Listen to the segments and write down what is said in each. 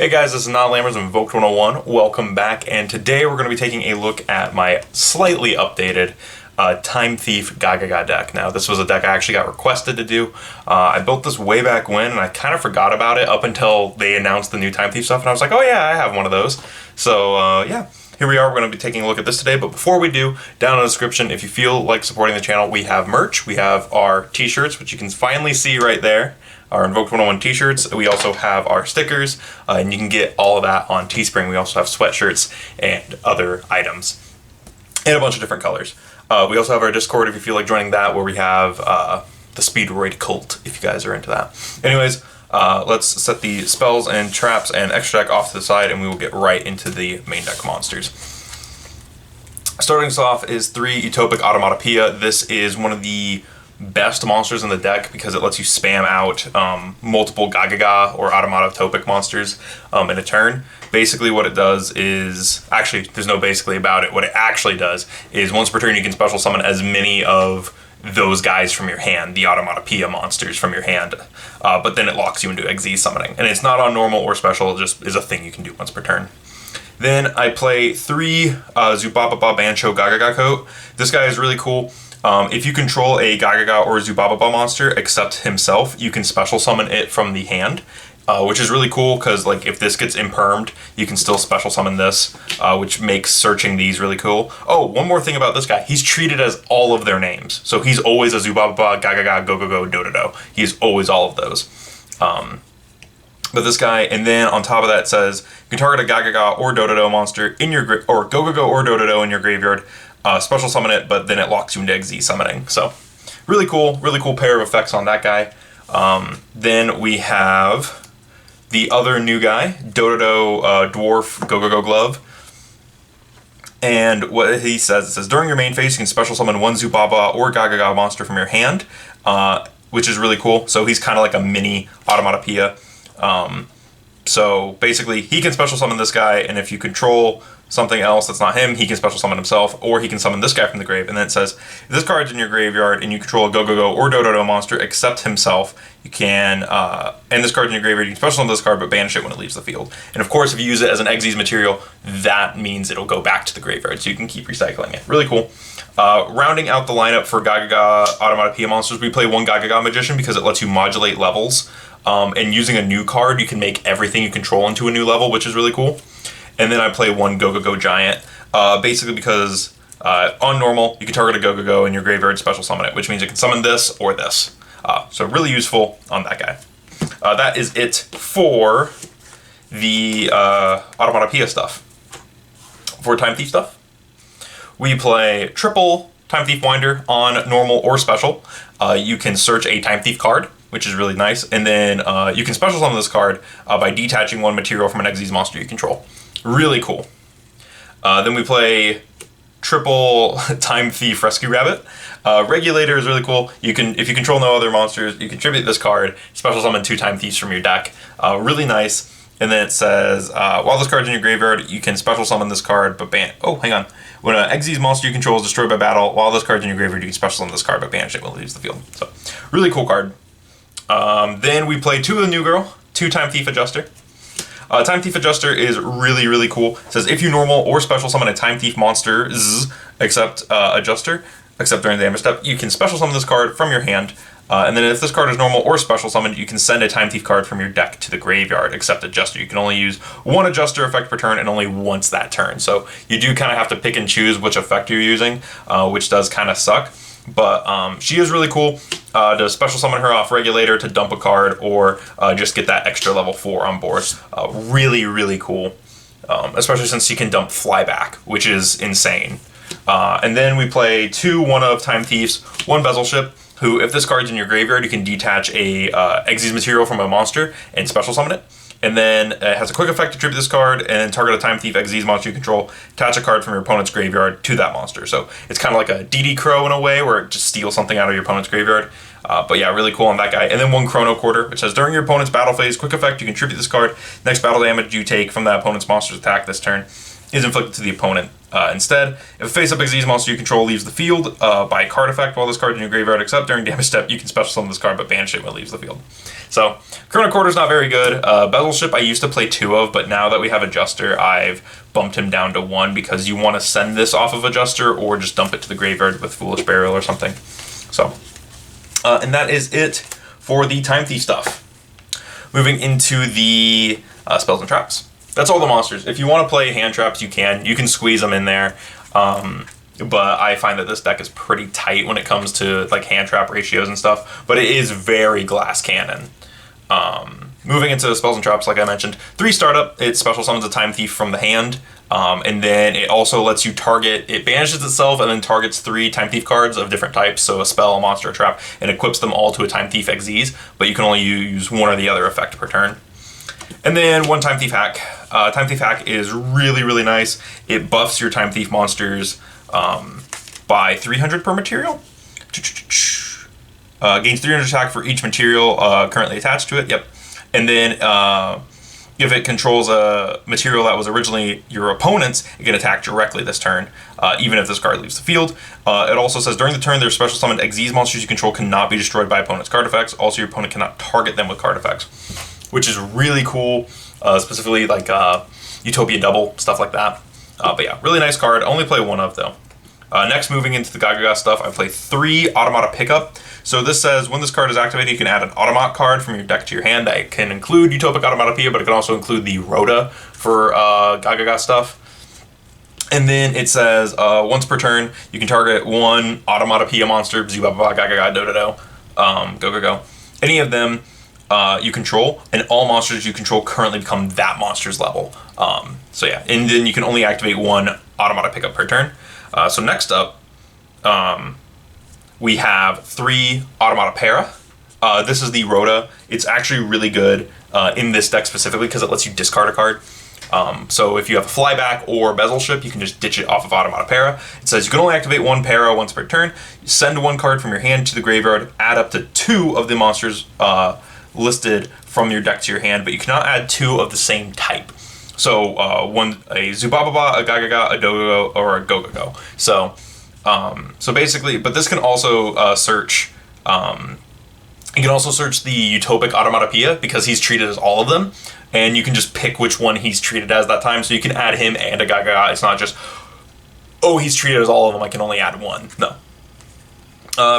Hey guys, this is Not Lammers of Invoked 101. Welcome back, and today we're going to be taking a look at my slightly updated Time Thief Gagaga deck. Now, this was a deck I actually got requested to do. I built this way back when, and I kind of forgot about it up until they announced the new Time Thief stuff, and I was like, oh yeah, I have one of those. So, yeah. Here we are, we're going to be taking a look at this today, but before we do, down in the description, if you feel like supporting the channel, we have merch. We have our t-shirts, which you can finally see right there, our Invoked 101 t-shirts. We also have our stickers, and you can get all of that on Teespring. We also have sweatshirts and other items in a bunch of different colors. We also have our Discord if you feel like joining that, where we have the Speedroid cult, if you guys are into that. Anyways, let's set the spells and traps and extra deck off to the side, and we will get right into the main deck monsters. Starting us off is 3 Utopic Automatopoeia. This is one of the best monsters in the deck because it lets you spam out multiple Gagaga or Automatopoeic monsters in a turn. Basically what it does is, actually there's no basically about it, what it actually does is once per turn you can special summon as many of those guys from your hand, the Automatopoeia monsters from your hand, but then it locks you into XZ summoning. And it's not on normal or special, it just is a thing you can do once per turn. Then I play 3 Zubababa Bancho Gagaga Coat. This guy is really cool. If you control a Gagaga or Zubababa monster except himself, you can special summon it from the hand, which is really cool because like if this gets impermed, you can still special summon this, which makes searching these really cool. Oh, one more thing about this guy, he's treated as all of their names. So he's always a Zubababa, Gagaga, Gogogo, Dododo. He's always all of those. But this guy, and then on top of that it says, you can target a Gagaga or Dododo monster in your or Gogogo or Dododo in your graveyard, special summon it, but then it locks you into XZ summoning. So really cool pair of effects on that guy. Then we have the other new guy, Dododo Dwarf Gogogo Glove. And what he says, it says, during your main phase, you can special summon 1 Zubaba or Gagaga monster from your hand, which is really cool. So he's kind of like a mini Automatopoeia. So basically, he can special summon this guy, and if you control something else that's not him, he can special summon himself, or he can summon this guy from the grave. And then it says, if this card's in your graveyard and you control a Gogogo or Dododo monster except himself, you can, and this card's in your graveyard, you can special summon this card but banish it when it leaves the field. And of course, if you use it as an Xyz material, that means it'll go back to the graveyard, so you can keep recycling it. Really cool. Rounding out the lineup for Gagaga Automatopoeia monsters, we play 1 Gagaga Magician because it lets you modulate levels. And using a new card, you can make everything you control into a new level, which is really cool. And then I play 1 Gogogo Giant, basically because on normal, you can target a Gogogo in your graveyard, special summon it, which means you can summon this or this. So really useful on that guy. That is it for the Automatopoeia stuff. For Time Thief stuff, we play triple Time Thief Winder on normal or special. You can search a Time Thief card, which is really nice, and then you can special summon this card by detaching 1 material from an XZ monster you control. Really cool. Then we play triple Time Thief Rescue Rabbit. Regulator is really cool. You can, if you control no other monsters, you contribute this card, special summon 2 Time Thieves from your deck. Really nice. And then it says, while this card's in your graveyard, you can special summon this card, but ban. Oh, hang on. When an XZ monster you control is destroyed by battle, while this card's in your graveyard, you can special summon this card, but banish it when it leaves the field. So, really cool card. Then we play 2 of the New Girl, 2 Time Thief Adjuster. Time Thief Adjuster is really cool. It says, if you normal or special summon a Time Thief monster, except Adjuster, except during the damage step, you can special summon this card from your hand. And then if this card is normal or special summoned, you can send a Time Thief card from your deck to the graveyard, except Adjuster. You can only use 1 Adjuster effect per turn and only once that turn. So you do kind of have to pick and choose which effect you're using, which does kind of suck. But she is really cool to special summon her off Regulator to dump a card or just get that extra level 4 on board. Really cool, especially since she can dump Flyback, which is insane. And then we play 2 one-of Time Thieves, 1 Bezel Ship, who, if this card's in your graveyard, you can detach a Xyz material from a monster and special summon it. And then it has a quick effect to tribute this card and target a Time Thief XZ monster you control. Attach a card from your opponent's graveyard to that monster. So it's kind of like a DD Crow in a way, where it just steals something out of your opponent's graveyard. But yeah, really cool on that guy. And then 1 Chrono Quarter, which says, during your opponent's battle phase, quick effect, you can tribute this card. Next battle damage you take from that opponent's monster's attack this turn is inflicted to the opponent Instead, if a face-up Xyz monster you control leaves the field by card effect while this card is in your graveyard, except during damage step, you can special summon this card but banish it when it leaves the field. So, Chrono Quarter's not very good. Bezelship I used to play 2 of, but now that we have Adjuster, I've bumped him down to 1 because you want to send this off of Adjuster or just dump it to the graveyard with Foolish Burial or something. So, and that is it for the Time Thief stuff. Moving into the spells and traps. That's all the monsters. If you want to play hand traps, you can. You can squeeze them in there. But I find that this deck is pretty tight when it comes to like hand trap ratios and stuff. But it is very glass cannon. Moving into the spells and traps, like I mentioned, 3 startup. It special summons a Time Thief from the hand. And then it also lets you target, it banishes itself and then targets 3 Time Thief cards of different types, so a spell, a monster, a trap, and equips them all to a Time Thief Xyz, but you can only use one or the other effect per turn. And then 1 Time Thief Hack. Time Thief Hack is really, really nice. It buffs your Time Thief monsters by 300 per material. Gains 300 attack for each material currently attached to it, yep. And then if it controls a material that was originally your opponent's, it can attack directly this turn, even if this card leaves the field. It also says during the turn, their special summoned Xyz monsters you control cannot be destroyed by opponent's card effects. Also, your opponent cannot target them with card effects, which is really cool, specifically like Utopia Double, stuff like that. But yeah, really nice card. I only play 1 of, though. Next, moving into the Gagaga stuff, I play 3 Automata Pickup. So this says when this card is activated, you can add an Automat card from your deck to your hand. That can include Utopic Automatopoeia, but it can also include the Rhoda for Gagaga stuff. And then it says once per turn, you can target 1 Automatopoeia monster, Zubaba, Gagaga, Dododo, Go. Any of them you control, and all monsters you control currently become that monster's level. So yeah, and then you can only activate 1 Automata Pickup per turn. So next up, we have 3 Automata Para. This is the Rhoda. It's actually really good in this deck specifically because it lets you discard a card. So if you have a Flyback or Bezelship, you can just ditch it off of Automata Para. It says you can only activate 1 Para once per turn. Send 1 card from your hand to the graveyard. Add up to 2 of the monsters listed from your deck to your hand, but you cannot add 2 of the same type. So a Zubaba, a Gagaga, a Dogo, or a Gogago. So basically, but this can also search. You can also search the Utopic Automatopoeia because he's treated as all of them, and you can just pick which one he's treated as that time. So you can add him and a Gagaga. It's not just, oh, he's treated as all of them, I can only add 1. No.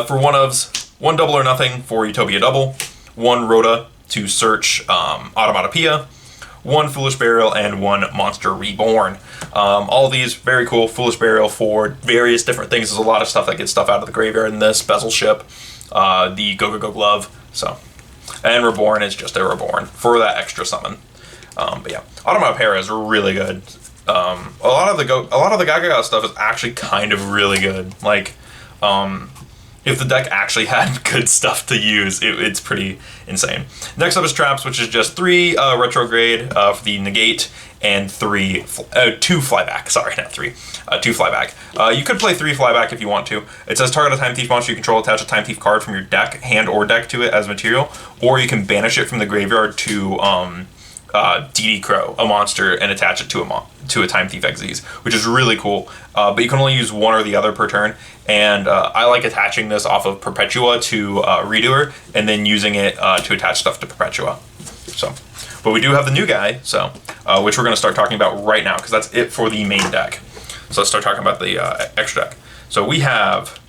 For 1-ofs, 1 double or nothing for Utopia Double, 1 Rhoda to search Automatopoeia, 1 Foolish Burial, and 1 Monster Reborn. All of these, very cool. Foolish Burial for various different things. There's a lot of stuff that gets stuff out of the graveyard in this. Bezelship, the Go Glove, so. And Reborn is just a Reborn for that extra summon. But yeah, Automata Para is really good. A lot of the Gagaga stuff is actually kind of really good. Like, if the deck actually had good stuff to use, it's pretty insane. Next up is Traps, which is just 3 Retrograde for the Negate and 2 Flyback. Sorry, not 3. 2 Flyback. You could play 3 Flyback if you want to. It says target a Time Thief monster you control, attach a Time Thief card from your deck, hand or deck to it as material, or you can banish it from the graveyard to DD Crow, a monster, and attach it to a Time Thief Xyz, which is really cool. But you can only use 1 or the other per turn, and I like attaching this off of Perpetua to Redoer, and then using it to attach stuff to Perpetua. So, but we do have the new guy, so which we're going to start talking about right now, because that's it for the main deck. So let's start talking about the extra deck. So we have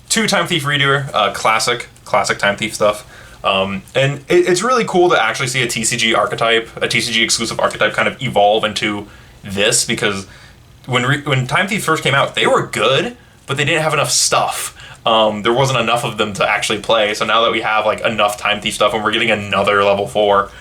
2 Time Thief Redoer, classic Time Thief stuff. And it's really cool to actually see a TCG archetype, a TCG exclusive archetype kind of evolve into this, because when Time Thief first came out, they were good, but they didn't have enough stuff. There wasn't enough of them to actually play, so now that we have like enough Time Thief stuff and we're getting another level 4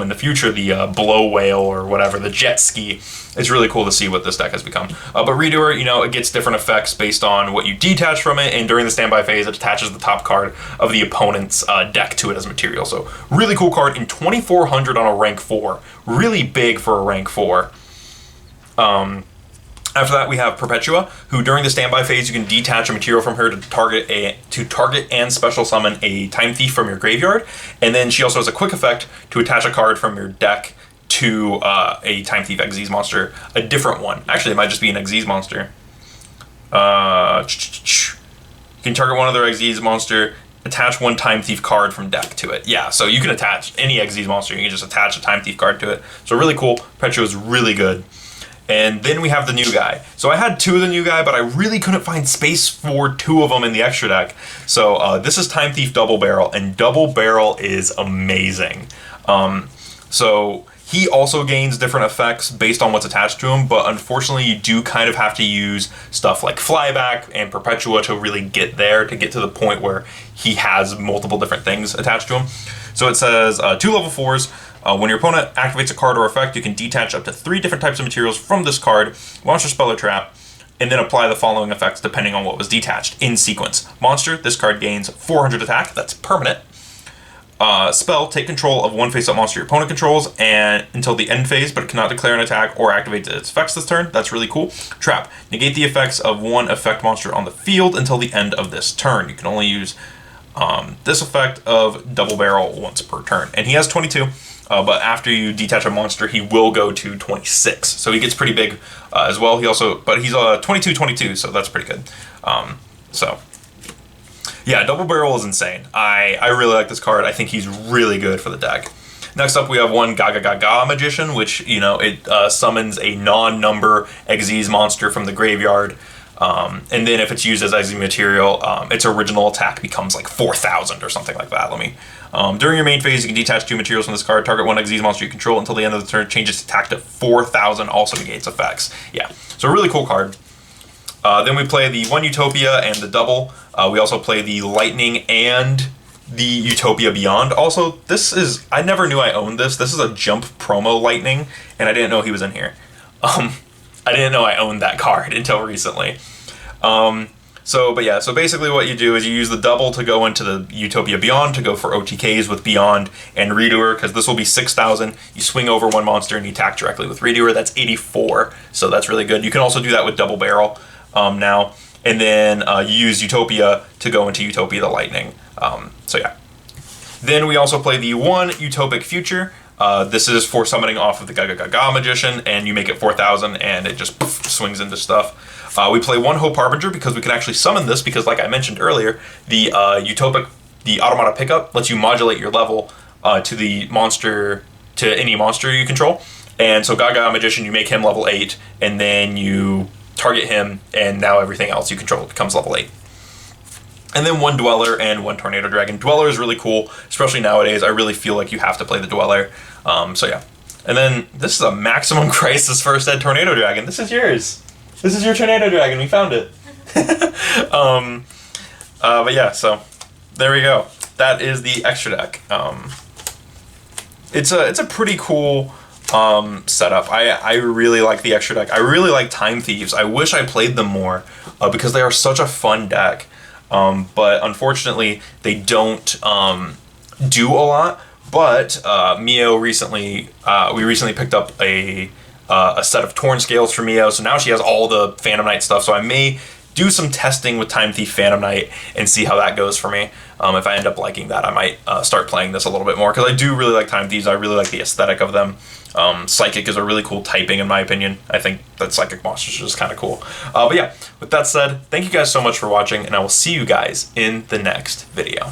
in the future, the Blow Whale or whatever, the Jet Ski, it's really cool to see what this deck has become. But Redoer, it gets different effects based on what you detach from it, and during the standby phase, it attaches the top card of the opponent's deck to it as material. So really cool card in 2400 on a rank 4. Really big for a rank 4. After that, we have Perpetua, who during the standby phase, you can detach a material from her to target and special summon a Time Thief from your graveyard. And then she also has a quick effect to attach a card from your deck to a Time Thief Xyz monster, a different one. Actually, it might just be an Xyz monster. You can target one other Xyz monster, attach one Time Thief card from deck to it. Yeah, so you can attach any Xyz monster, you can just attach a Time Thief card to it. So really cool. Perpetua is really good. And then we have the new guy. So I had 2 of the new guy, but I really couldn't find space for 2 of them in the extra deck. So this is Time Thief Double Barrel, and Double Barrel is amazing. So he also gains different effects based on what's attached to him, but unfortunately you do kind of have to use stuff like Flyback and Perpetua to really get there, to get to the point where he has multiple different things attached to him. So it says 2 level 4s. When your opponent activates a card or effect, you can detach up to 3 different types of materials from this card, launch a spell or trap, and then apply the following effects depending on what was detached in sequence. Monster, this card gains 400 attack, that's permanent. Spell, take control of one face-up monster your opponent controls and until the end phase, but it cannot declare an attack or activate its effects this turn. That's really cool. Trap, negate the effects of one effect monster on the field until the end of this turn. You can only use this effect of Double Barrel once per turn. And he has 22, but after you detach a monster, he will go to 26. So he gets pretty big as well. But he's 22-22, so that's pretty good. Yeah, Double Barrel is insane. I really like this card. I think he's really good for the deck. Next up, we have one Gagaga Magician, which, it summons a non-number Xyz monster from the graveyard. And then if it's used as Xyz material, its original attack becomes like 4,000 or something like that. During your main phase, you can detach 2 materials from this card, target one Xyz monster you control until the end of the turn, change its attack to 4,000, also negates effects. Yeah, so a really cool card. Then we play the 1 Utopia and the double. We also play the Lightning and the Utopia Beyond. Also, I never knew I owned this. This is a Jump promo Lightning, and I didn't know he was in here. I didn't know I owned that card until recently. So basically what you do is you use the double to go into the Utopia Beyond to go for OTKs with Beyond and Redoer, because this will be 6,000. You swing over one monster and you attack directly with Redoer. That's 84, so that's really good. You can also do that with Double Barrel now. And then you use Utopia to go into Utopia the Lightning. Then we also play the 1 Utopic Future. This is for summoning off of the Gagaga Magician, and you make it 4,000, and it just swings into stuff. We play 1 Hope Harbinger because we can actually summon this, because like I mentioned earlier, the Automata Pickup lets you modulate your level to any monster you control. And so Gagaga Magician, you make him level 8, and then you target him, and now everything else you control becomes level 8. And then 1 Dweller and 1 Tornado Dragon. Dweller is really cool, especially nowadays. I really feel like you have to play the Dweller. And then this is a Maximum Crisis First Ed Tornado Dragon. This is yours. This is your Tornado Dragon. We found it. So there we go. That is the extra deck. It's a pretty cool setup. I really like the extra deck. I really like Time Thieves. I wish I played them more because they are such a fun deck. But unfortunately, they don't do a lot. But Mio we recently picked up a set of Torn Scales for Mio, so now she has all the Phantom Knight stuff. So I may do some testing with Time Thief Phantom Knight and see how that goes for me. If I end up liking that, I might start playing this a little bit more, because I do really like Time Thieves. I really like the aesthetic of them. Psychic is a really cool typing, in my opinion. I think that Psychic monsters are just kind of cool. With that said, thank you guys so much for watching, and I will see you guys in the next video.